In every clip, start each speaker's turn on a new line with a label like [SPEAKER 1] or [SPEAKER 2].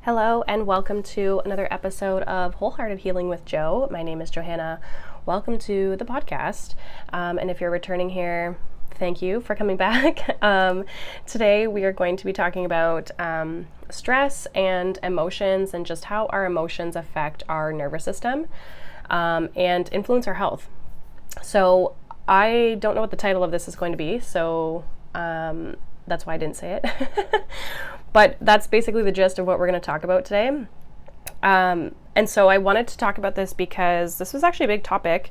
[SPEAKER 1] Hello and welcome to another episode of Wholehearted Healing with Jo. My name is Johanna. Welcome to the podcast. And if you're returning here, thank you for coming back. Today we are going to be talking about stress and emotions and just how our emotions affect our nervous system and influence our health. So I don't know what the title of this is going to be, so that's why I didn't say it. But that's basically the gist of what we're going to talk about today. And so I wanted to talk about this because this was actually a big topic.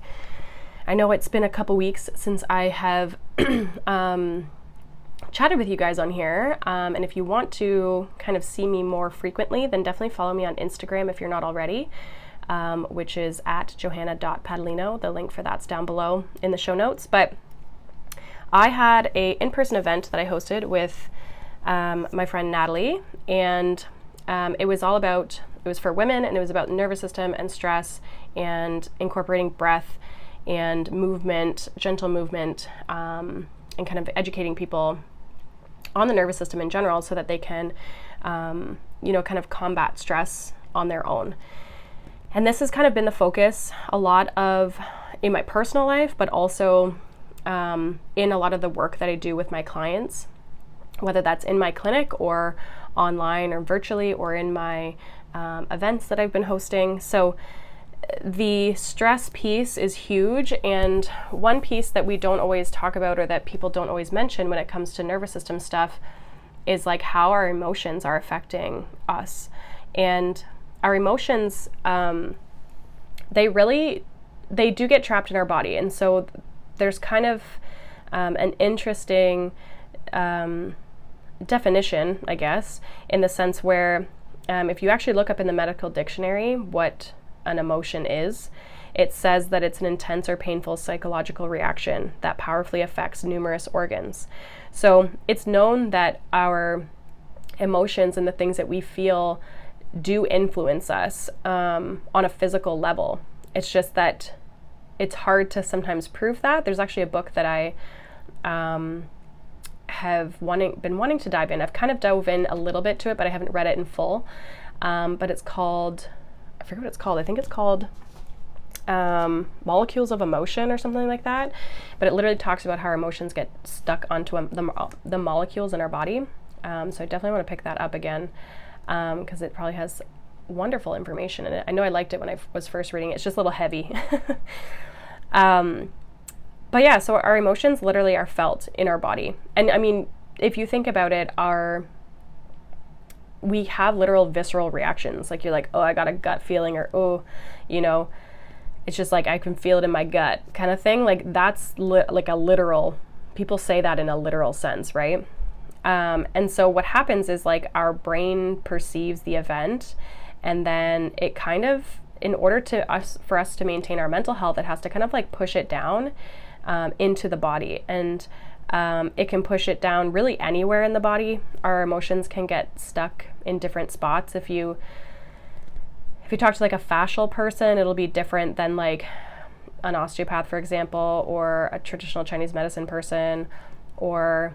[SPEAKER 1] I know it's been a couple weeks since I have chatted with you guys on here. And if you want to kind of see me more frequently, then definitely follow me on Instagram if you're not already, which is at johanna.padalino. The link for that's down below in the show notes. But I had a in-person event that I hosted with my friend Natalie, and it was for women, and it was about nervous system and stress and incorporating breath and movement, gentle movement, and kind of educating people on the nervous system in general so that they can, kind of combat stress on their own. And this has kind of been the focus a lot of in my personal life, but also in a lot of the work that I do with my clients, whether that's in my clinic or online or virtually or in my events that I've been hosting. So the stress piece is huge, and one piece that we don't always talk about or that people don't always mention when it comes to nervous system stuff is like how our emotions are affecting us. And our emotions, they do get trapped in our body. And so there's kind of an interesting definition, I guess, in the sense where if you actually look up in the medical dictionary what an emotion is, it says that it's an intense or painful psychological reaction that powerfully affects numerous organs. So it's known that our emotions and the things that we feel do influence us on a physical level. It's just that it's hard to sometimes prove that. There's actually a book that I have been wanting to dive in. I've kind of dove in a little bit to it, but I haven't read it in full. But it's called, I forget what it's called. I think it's called Molecules of Emotion or something like that. But it literally talks about how our emotions get stuck onto the molecules in our body. So I definitely want to pick that up again because it probably has wonderful information in it. I know I liked it when I was first reading it. It's just a little heavy. But yeah, so our emotions literally are felt in our body. And I mean, if you think about it, we have literal visceral reactions. Like you're like, oh, I got a gut feeling, or, oh, it's just like, I can feel it in my gut kind of thing. Like that's like a literal, people say that in a literal sense, right? And so what happens is like our brain perceives the event, and then it kind of, in order for us to maintain our mental health, it has to kind of like push it down into the body, and it can push it down really anywhere in the body. Our emotions can get stuck in different spots. If you talk to like a fascial person, it'll be different than like an osteopath, for example, or a traditional Chinese medicine person, or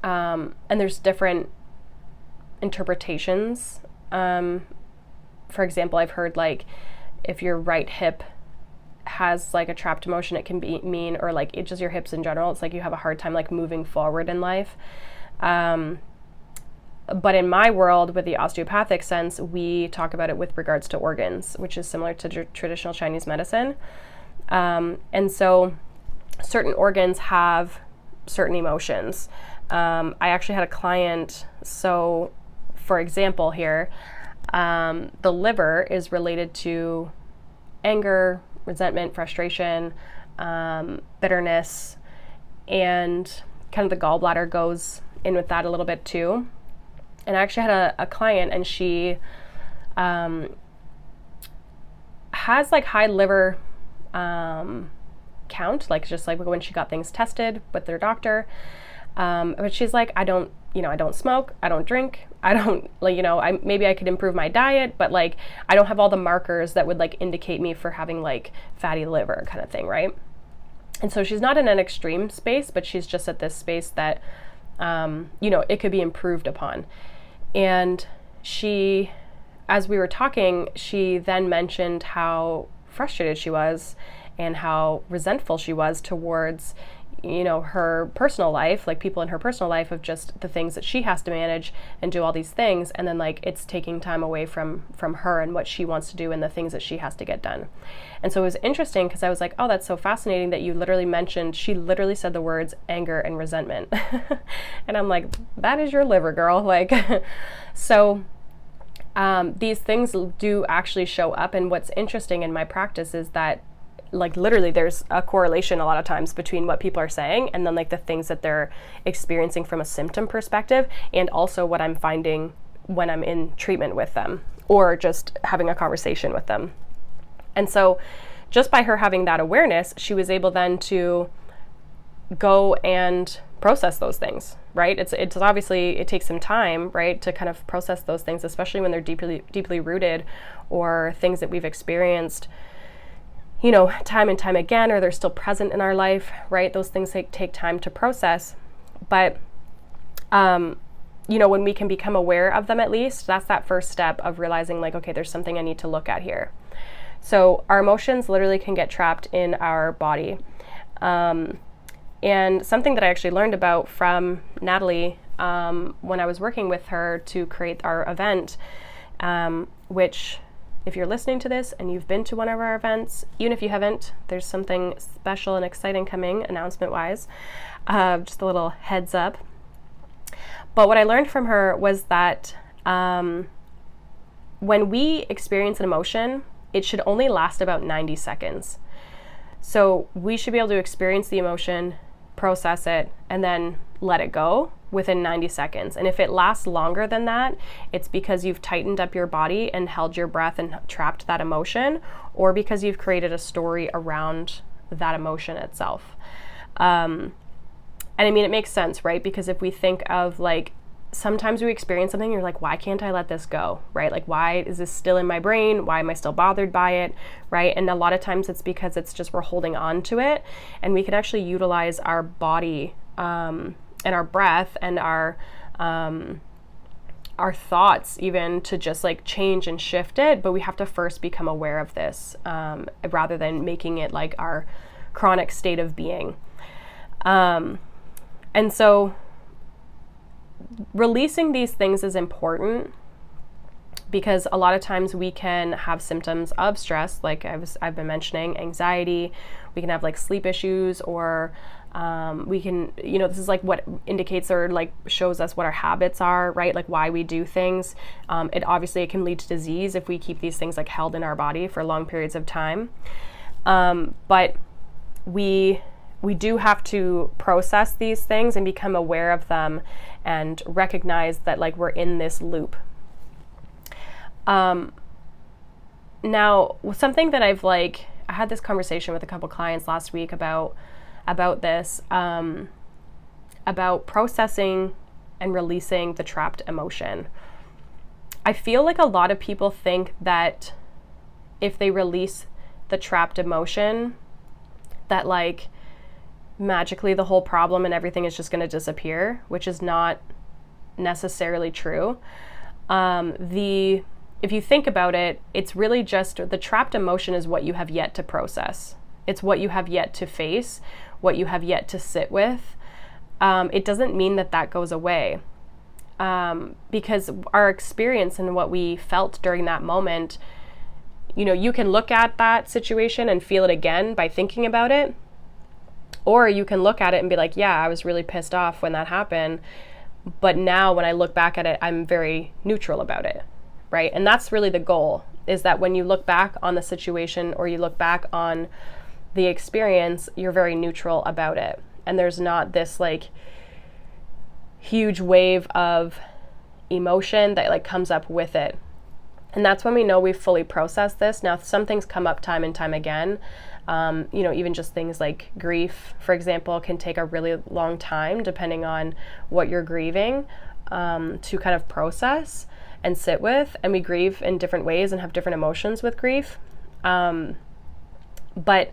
[SPEAKER 1] and there's different interpretations. For example, I've heard like if your right hip has like a trapped emotion, it can mean, or like it's just your hips in general, it's like you have a hard time like moving forward in life. But in my world, with the osteopathic sense, we talk about it with regards to organs, which is similar to traditional Chinese medicine. And so certain organs have certain emotions. I actually had a client, so for example here, the liver is related to anger, resentment, frustration, bitterness, and kind of the gallbladder goes in with that a little bit too. And I actually had a client, and she has like high liver count, like just like when she got things tested with their doctor. But she's like, I don't smoke, I don't drink, I don't, like, maybe I could improve my diet, but like, I don't have all the markers that would like indicate me for having like fatty liver kind of thing, right? And so she's not in an extreme space, but she's just at this space that, it could be improved upon. And she as we were talking, she then mentioned how frustrated she was and how resentful she was towards, her personal life, like people in her personal life, of just the things that she has to manage and do all these things, and then like it's taking time away from her and what she wants to do and the things that she has to get done. And so it was interesting because I was like, oh, that's so fascinating that you literally mentioned, she literally said the words anger and resentment. And I'm like, that is your liver, girl. Like, so these things do actually show up. And what's interesting in my practice is that, like, literally there's a correlation a lot of times between what people are saying and then like the things that they're experiencing from a symptom perspective, and also what I'm finding when I'm in treatment with them or just having a conversation with them. And so just by her having that awareness, she was able then to go and process those things, right? It's obviously, it takes some time, right, to kind of process those things, especially when they're deeply rooted, or things that we've experienced time and time again, or they're still present in our life, right? Those things take time to process. But, when we can become aware of them, at least, that's that first step of realizing like, okay, there's something I need to look at here. So our emotions literally can get trapped in our body. And something that I actually learned about from Natalie when I was working with her to create our event, which, if you're listening to this and you've been to one of our events, even if you haven't, there's something special and exciting coming announcement-wise, just a little heads up. But what I learned from her was that when we experience an emotion, it should only last about 90 seconds. So we should be able to experience the emotion, process it, and then let it go within 90 seconds. And if it lasts longer than that, it's because you've tightened up your body and held your breath and trapped that emotion, or because you've created a story around that emotion itself. And I mean, it makes sense, right? Because if we think of like, sometimes we experience something, you're like, why can't I let this go, right? Like, why is this still in my brain? Why am I still bothered by it, right? And a lot of times it's because it's just we're holding on to it, and we can actually utilize our body and our breath and our thoughts even to just like change and shift it. But we have to first become aware of this rather than making it like our chronic state of being. And so releasing these things is important, because a lot of times we can have symptoms of stress, like I've been mentioning, anxiety. We can have like sleep issues, or we can, this is like what indicates or like shows us what our habits are, right? Like why we do things. It can lead to disease if we keep these things like held in our body for long periods of time. But we do have to process these things and become aware of them and recognize that like we're in this loop. Now, something that I had this conversation with a couple clients last week about this, about processing and releasing the trapped emotion. I feel like a lot of people think that if they release the trapped emotion, that like magically the whole problem and everything is just going to disappear, which is not necessarily true. If you think about it, it's really just the trapped emotion is what you have yet to process. It's what you have yet to face, what you have yet to sit with. It doesn't mean that goes away, because our experience and what we felt during that moment, you can look at that situation and feel it again by thinking about it. Or you can look at it and be like, yeah, I was really pissed off when that happened. But now when I look back at it, I'm very neutral about it, right? And that's really the goal, is that when you look back on the situation or you look back on the experience, you're very neutral about it. And there's not this like huge wave of emotion that like comes up with it. And that's when we know we've fully processed this. Now, some things come up time and time again. Even just things like grief, for example, can take a really long time depending on what you're grieving, to kind of process and sit with. And we grieve in different ways and have different emotions with grief. But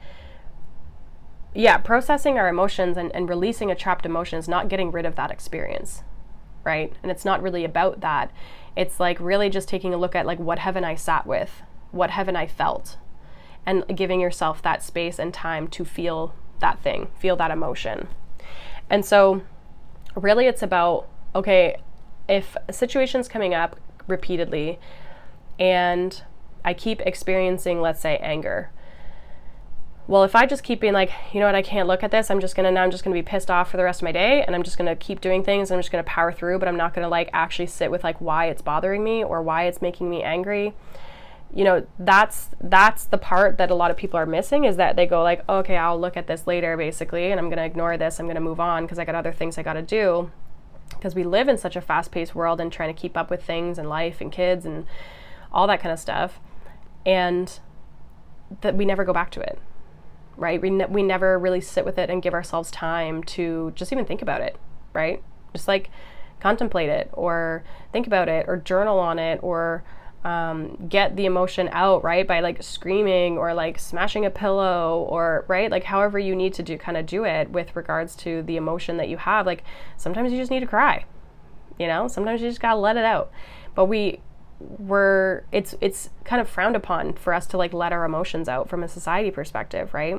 [SPEAKER 1] yeah, processing our emotions and releasing a trapped emotion is not getting rid of that experience, right? And it's not really about that. It's like really just taking a look at like, what haven't I sat with? What haven't I felt? And giving yourself that space and time to feel that thing, feel that emotion. And so really it's about, okay, if a situation's coming up repeatedly and I keep experiencing, let's say, anger. Well, if I just keep being like, you know what, I can't look at this, I'm just gonna be pissed off for the rest of my day, and I'm just gonna keep doing things, and I'm just gonna power through, but I'm not gonna like actually sit with like why it's bothering me or why it's making me angry. You know, that's the part that a lot of people are missing, is that they go like, okay, I'll look at this later basically, and I'm gonna ignore this, I'm gonna move on because I got other things I gotta do, because we live in such a fast-paced world and trying to keep up with things and life and kids and all that kind of stuff, and that we never go back to it. Right? We never really sit with it and give ourselves time to just even think about it, right? Just like contemplate it or think about it or journal on it or get the emotion out, right? By like screaming or like smashing a pillow or, right? Like however you need to do it with regards to the emotion that you have. Like sometimes you just need to cry, you know? Sometimes you just gotta let it out. But it's kind of frowned upon for us to like let our emotions out from a society perspective, right?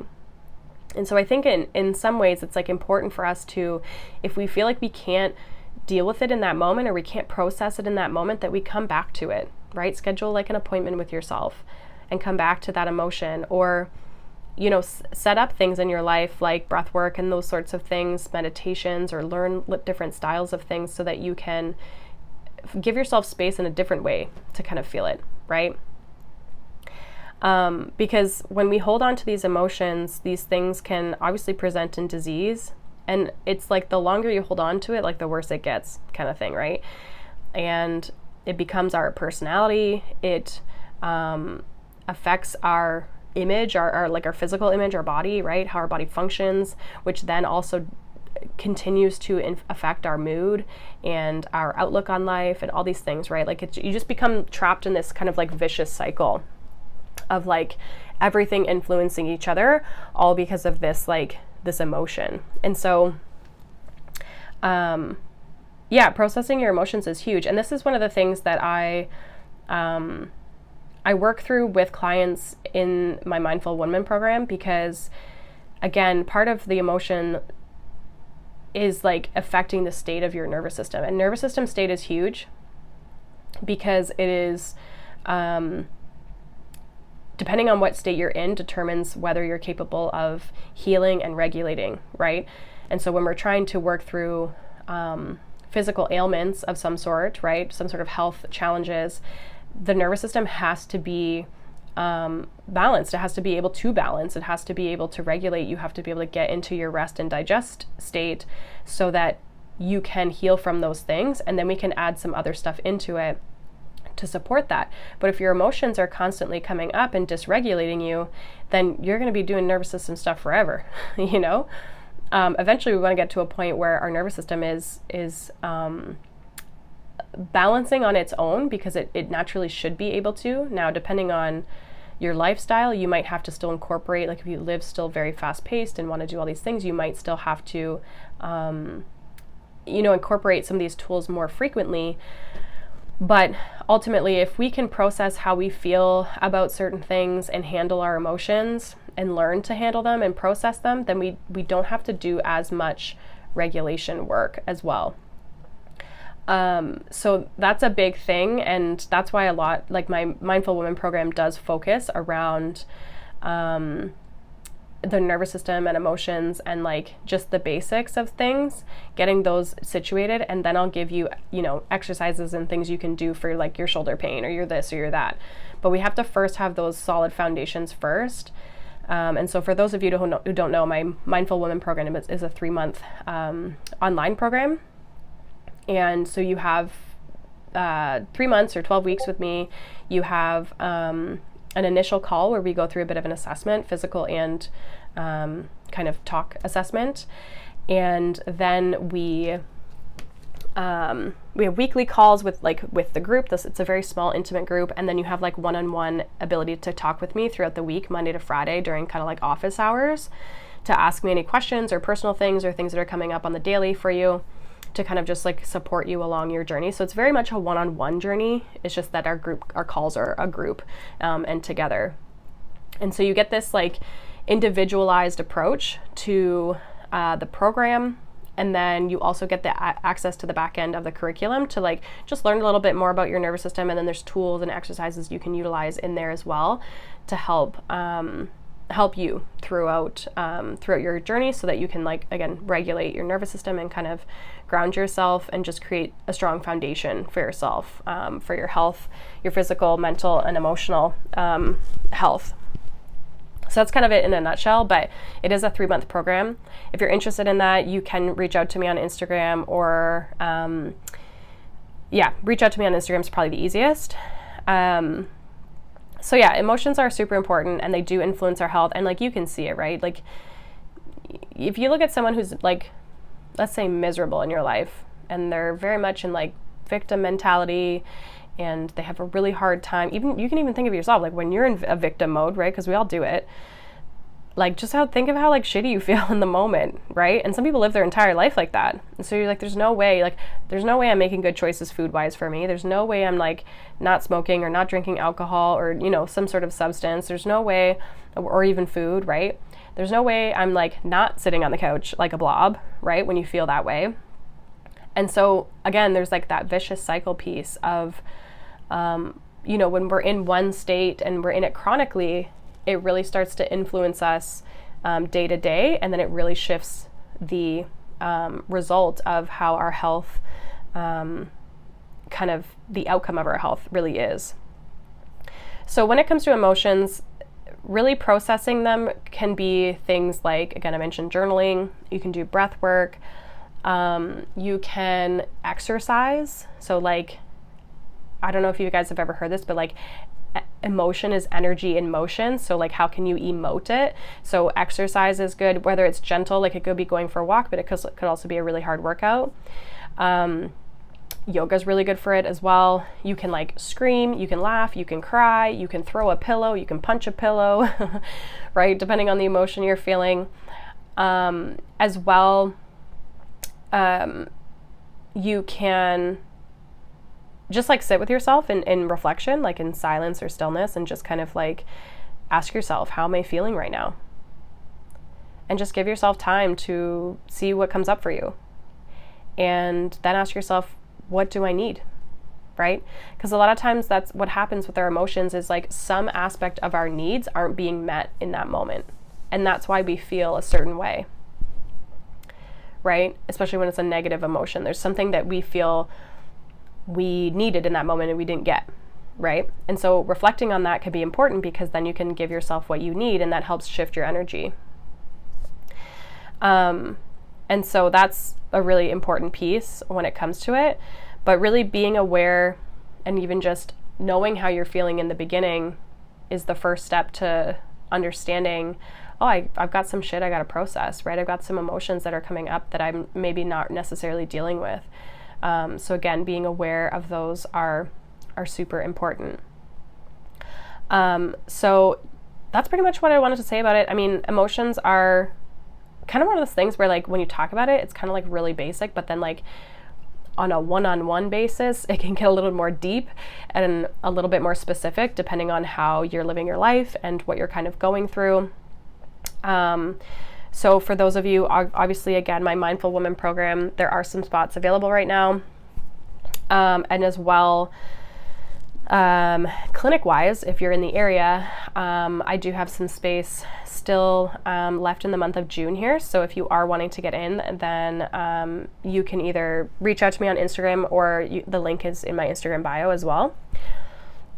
[SPEAKER 1] And so I think in some ways it's like important for us to, if we feel like we can't deal with it in that moment or we can't process it in that moment, that we come back to it, right? Schedule like an appointment with yourself and come back to that emotion, or you know, set up things in your life like breath work and those sorts of things, meditations, or learn different styles of things so that you can give yourself space in a different way to kind of feel it, right? Because when we hold on to these emotions, these things can obviously present in disease, and it's like the longer you hold on to it, like the worse it gets, kind of thing, right? And it becomes our personality. It affects our image, our physical image, our body, right? How our body functions, which then also continues to affect our mood and our outlook on life and all these things, right? Like you just become trapped in this kind of like vicious cycle of like everything influencing each other, all because of this emotion. And so processing your emotions is huge. And this is one of the things that I work through with clients in my Mindful Woman program, because again, part of the emotion is like affecting the state of your nervous system. And nervous system state is huge because it is, depending on what state you're in, determines whether you're capable of healing and regulating, right? And so when we're trying to work through physical ailments of some sort, right, some sort of health challenges, the nervous system has to be balanced. It has to be able to balance. It has to be able to regulate. You have to be able to get into your rest and digest state so that you can heal from those things. And then we can add some other stuff into it to support that. But if your emotions are constantly coming up and dysregulating you, then you're going to be doing nervous system stuff forever, you know? Eventually we want to get to a point where our nervous system is balancing on its own, because it naturally should be able to. Now, depending on your lifestyle, you might have to still incorporate, like if you live still very fast paced and want to do all these things, you might still have to, incorporate some of these tools more frequently. But ultimately, if we can process how we feel about certain things and handle our emotions and learn to handle them and process them, then we don't have to do as much regulation work as well. So that's a big thing, and that's why a lot, like my Mindful Woman program does focus around the nervous system and emotions and like just the basics of things, getting those situated, and then I'll give you, exercises and things you can do for like your shoulder pain or your this or your that. But we have to first have those solid foundations first. And so for those of you who don't know, my Mindful Woman program is a 3-month online program. And so you have 3 months or 12 weeks with me. You have an initial call where we go through a bit of an assessment, physical and kind of talk assessment. And then we have weekly calls with the group. It's a very small, intimate group. And then you have like one-on-one ability to talk with me throughout the week, Monday to Friday, during kind of like office hours, to ask me any questions or personal things or things that are coming up on the daily for you. to kind of just like support you along your journey. So it's very much a one-on-one journey. It's just that our calls are a group and together. And so you get this like individualized approach to the program. And then you also get the access to the back end of the curriculum to like just learn a little bit more about your nervous system. And then there's tools and exercises you can utilize in there as well to help you throughout your journey, so that you can like, again, regulate your nervous system and kind of ground yourself and just create a strong foundation for yourself, for your health, your physical, mental, and emotional health. So that's kind of it in a nutshell, but it is a 3-month program. If you're interested in that, you can reach out to me on Instagram, or reach out to me on Instagram is probably the easiest. So yeah, emotions are super important, and they do influence our health, and like you can see it, right? Like if you look at someone who's like, let's say, miserable in your life, and they're very much in like victim mentality, and they have a really hard time, even you can even think of yourself, like when you're in a victim mode, right? Because we all do it. Like just think of how like shitty you feel in the moment, right? And some people live their entire life like that. And so you're like, there's no way I'm making good choices food-wise for me. There's no way I'm like not smoking or not drinking alcohol or, you know, some sort of substance. There's no way, or even food, right? There's no way I'm like not sitting on the couch like a blob, right? When you feel that way. And so again, there's like that vicious cycle piece of, you know, when we're in one state and we're in it chronically, it really starts to influence us day to day, and then it really shifts the result of how our health, kind of the outcome of our health really is. So when it comes to emotions, really processing them can be things like, again, I mentioned journaling. You can do breath work. You can exercise. So like, I don't know if you guys have ever heard this, but like emotion is energy in motion. So like, how can you emote it? So exercise is good, whether it's gentle, like it could be going for a walk, but it could also be a really hard workout. Yoga is really good for it as well. You can like scream, you can laugh, you can cry, you can throw a pillow, you can punch a pillow, right? Depending on the emotion you're feeling. As well, you can just like sit with yourself in reflection, like in silence or stillness, and just kind of like ask yourself, how am I feeling right now? And just give yourself time to see what comes up for you. And then ask yourself, what do I need? Right? Because a lot of times that's what happens with our emotions, is like some aspect of our needs aren't being met in that moment. And that's why we feel a certain way. Right? Especially when it's a negative emotion. There's something that we feel we needed in that moment and we didn't get, right? And so reflecting on that could be important, because then you can give yourself what you need, and that helps shift your energy. And so that's a really important piece when it comes to it. But really being aware, and even just knowing how you're feeling in the beginning, is the first step to understanding, oh, I've got some shit I got to process, right? I've got some emotions that are coming up that I'm maybe not necessarily dealing with. So again, being aware of those are super important. So that's pretty much what I wanted to say about it. I mean, emotions are kind of one of those things where like when you talk about it, it's kind of like really basic, but then like on a one-on-one basis, it can get a little more deep and a little bit more specific depending on how you're living your life and what you're kind of going through. So for those of you, obviously, again, my Mindful Woman program, there are some spots available right now. And as well, clinic-wise, if you're in the area, I do have some space still left in the month of June here. So if you are wanting to get in, then you can either reach out to me on Instagram, or the link is in my Instagram bio as well.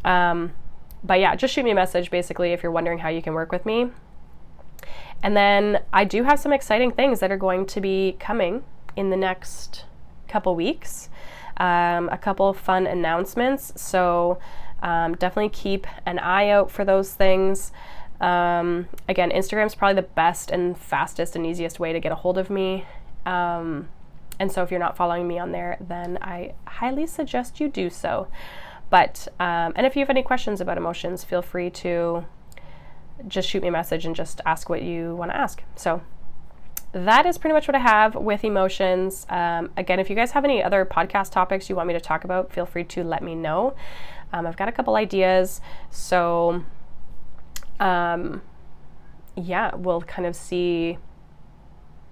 [SPEAKER 1] But yeah, just shoot me a message, basically, if you're wondering how you can work with me. And then I do have some exciting things that are going to be coming in the next couple weeks. A couple fun announcements. So definitely keep an eye out for those things. Again, Instagram's probably the best and fastest and easiest way to get a hold of me. And so if you're not following me on there, then I highly suggest you do so. But, and if you have any questions about emotions, feel free to just shoot me a message and just ask what you want to ask. So that is pretty much what I have with emotions. Again, if you guys have any other podcast topics you want me to talk about, feel free to let me know. I've got a couple ideas, so yeah, we'll kind of see.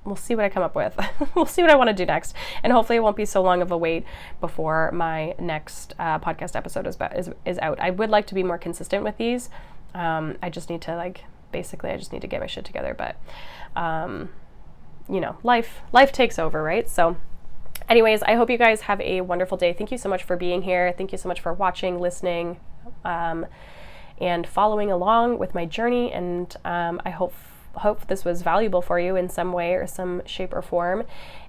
[SPEAKER 1] We'll see what I come up with. We'll see what I want to do next, and hopefully it won't be so long of a wait before my next podcast episode is out. I would like to be more consistent with these. I just need to basically I just need to get my shit together, but life takes over, right? So anyways, I hope you guys have a wonderful day. Thank you so much for being here. Thank you so much for watching, listening, and following along with my journey, and I hope this was valuable for you in some way or some shape or form.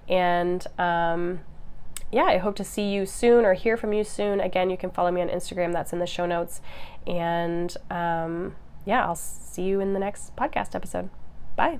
[SPEAKER 1] And I hope to see you soon or hear from you soon. Again, you can follow me on Instagram. That's in the show notes. And I'll see you in the next podcast episode. Bye.